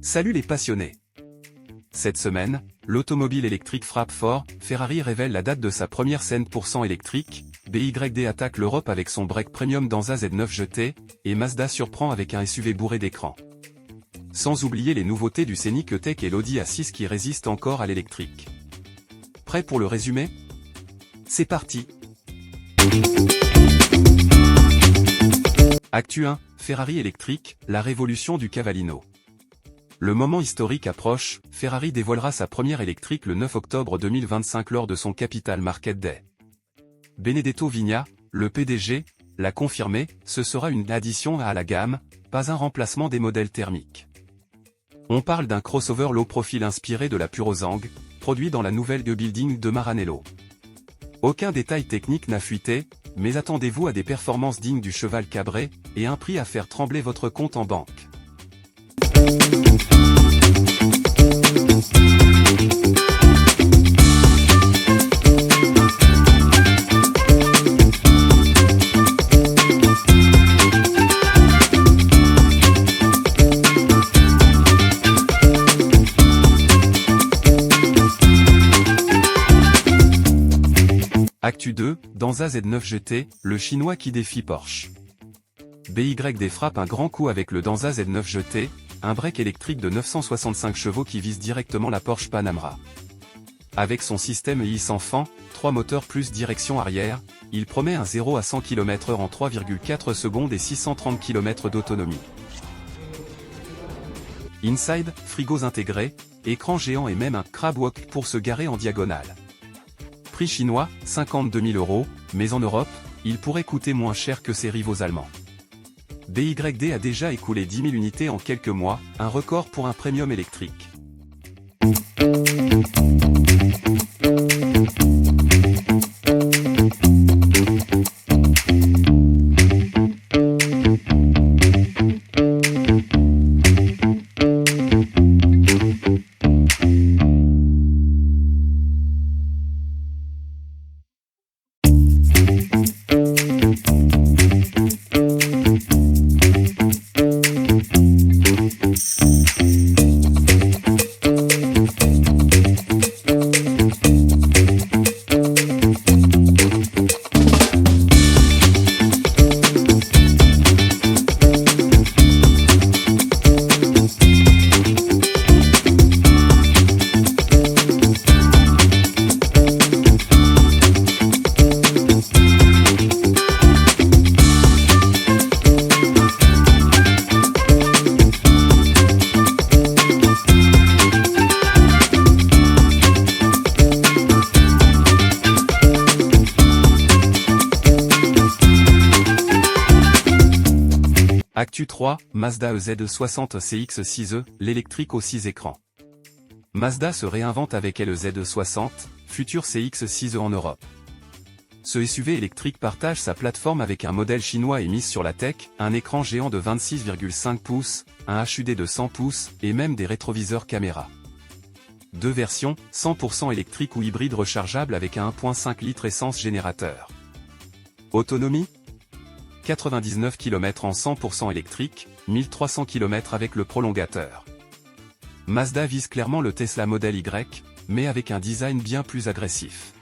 Salut les passionnés! Cette semaine, l'automobile électrique frappe fort, Ferrari révèle la date de sa première scène % électrique, BYD attaque l'Europe avec son break premium dans Z9 GT, et Mazda surprend avec un SUV bourré d'écran. Sans oublier les nouveautés du Scénic E-Tech et l'Audi A6 qui résistent encore à l'électrique. Prêt pour le résumé? C'est parti! Actu 1, Ferrari électrique, la révolution du Cavallino. Le moment historique approche, Ferrari dévoilera sa première électrique le 9 octobre 2025 lors de son Capital Market Day. Benedetto Vigna, le PDG, l'a confirmé, ce sera une addition à la gamme, pas un remplacement des modèles thermiques. On parle d'un crossover low profile inspiré de la Purozang, produit dans la nouvelle building de Maranello. Aucun détail technique n'a fuité, mais attendez-vous à des performances dignes du cheval cabré, et un prix à faire trembler votre compte en banque. Actu 2, dans Z9 GT, le chinois qui défie Porsche. BYD frappe un grand coup avec le Danza Z9 GT, un break électrique de 965 chevaux qui vise directement la Porsche Panamera. Avec son système EI sans fan, 3 moteurs plus direction arrière, il promet un 0 à 100 km/h en 3,4 secondes et 630 km d'autonomie. Inside, frigos intégrés, écran géant et même un crab walk pour se garer en diagonale. Prix chinois, 52 000 €, mais en Europe, il pourrait coûter moins cher que ses rivaux allemands. BYD a déjà écoulé 10 000 unités en quelques mois, un record pour un premium électrique. Actu 3, Mazda EZ60 CX-6e, l'électrique aux 6 écrans. Mazda se réinvente avec le Z60, futur CX-6e en Europe. Ce SUV électrique partage sa plateforme avec un modèle chinois et mise sur la tech, un écran géant de 26,5 pouces, un HUD de 100 pouces, et même des rétroviseurs caméra. Deux versions, 100% électrique ou hybride rechargeable avec un 1.5 litres essence générateur. Autonomie 99 km en 100% électrique, 1300 km avec le prolongateur. Mazda vise clairement le Tesla Model Y, mais avec un design bien plus agressif.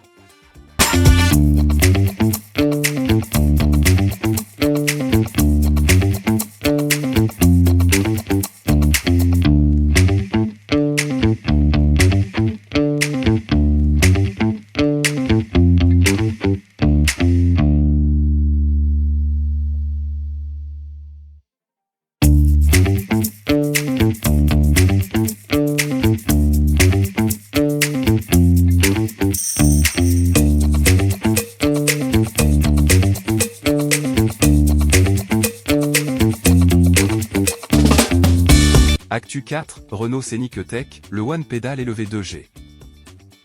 Actu 4, Renault Scénic E-Tech, le One Pedal et le V2G.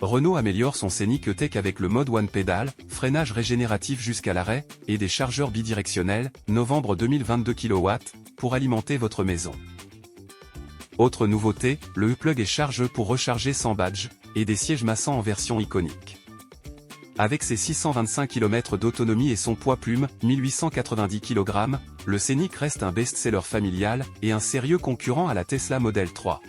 Renault améliore son Scénic E-Tech avec le mode One Pedal, freinage régénératif jusqu'à l'arrêt, et des chargeurs bidirectionnels, novembre 2022 kW, pour alimenter votre maison. Autre nouveauté, le E-Plug est chargeur pour recharger sans badge, et des sièges massants en version iconique. Avec ses 625 km d'autonomie et son poids plume, 1890 kg, le Scénic reste un best-seller familial et un sérieux concurrent à la Tesla Model 3.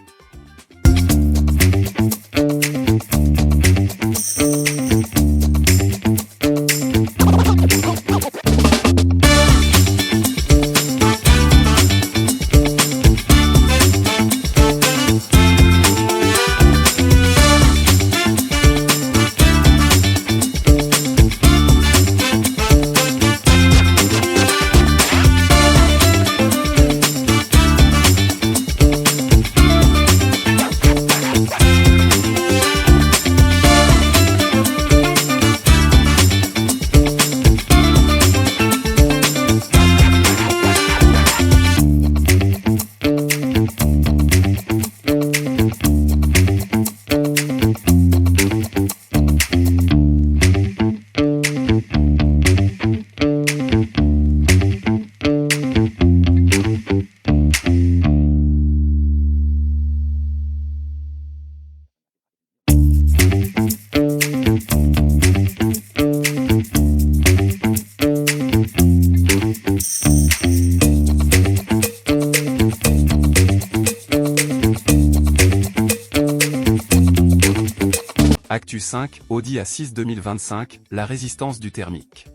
Actu 5, Audi A6 2025, la résistance du thermique.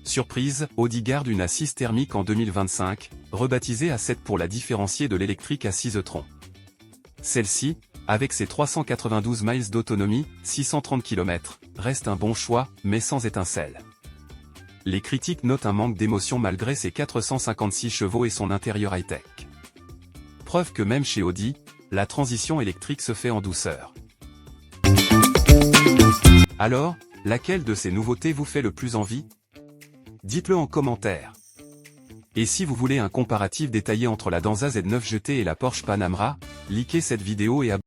Surprise, Audi garde une A6 thermique en 2025, rebaptisée A7 pour la différencier de l'électrique A6 e-tron. Celle-ci, avec ses 392 miles d'autonomie, 630 km, reste un bon choix, mais sans étincelle. Les critiques notent un manque d'émotion malgré ses 456 chevaux et son intérieur high-tech. Preuve que même chez Audi, la transition électrique se fait en douceur. Alors, laquelle de ces nouveautés vous fait le plus envie? Dites-le en commentaire. Et si vous voulez un comparatif détaillé entre la Danza Z9 GT et la Porsche Panamera, likez cette vidéo et abonnez-vous.